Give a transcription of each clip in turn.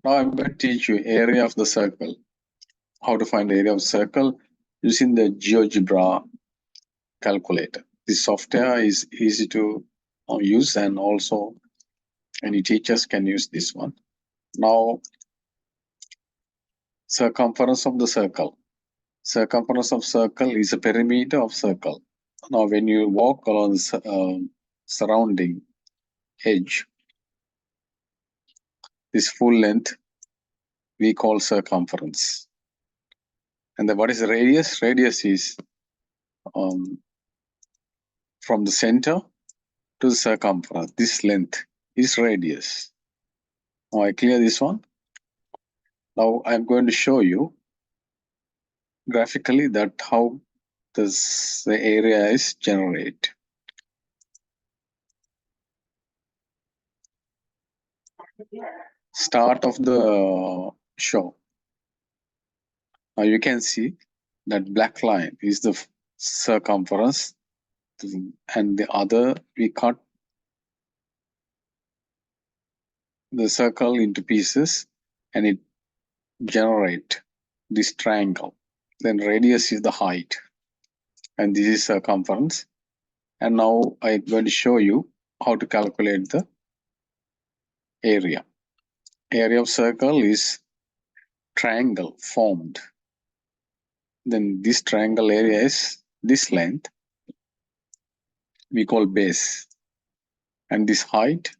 Now I'm going to teach you area of the circle. How to find the area of circle using the GeoGebra calculator. This software is easy to use, and also any teachers can use this one. Now, circumference of the circle. Circumference of circle is a perimeter of circle. Now, when you walk along the surrounding edge, this full length we call circumference. And then what is the radius? Radius is from the center to the circumference. This length is radius. Now I clear this one. Now I'm going to show you graphically that how the area is generated. Start of the show. Now you can see that black line is the circumference, and the other we cut the circle into pieces and it generate this triangle. Then radius is the height, and this is circumference. And now I'm going to show you how to calculate the area. Area of circle is triangle formed. Then this triangle area is this length, we call base, and this height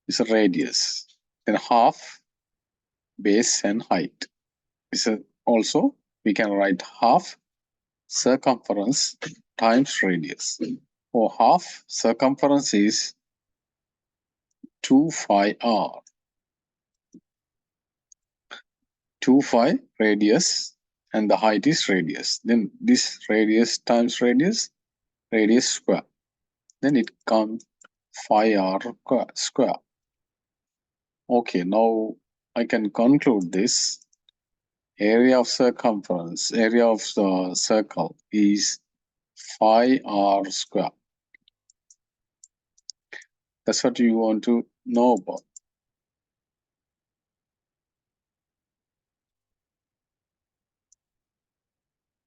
is a radius. Then half base and height is also we can write half circumference times radius. For half circumference is 2 pi r. 2 pi radius and the height is radius. Then this radius times radius square. Then it comes 5r square. Okay, now I can conclude this. Area of circumference, area of the circle is 5r square. That's what you want to know about.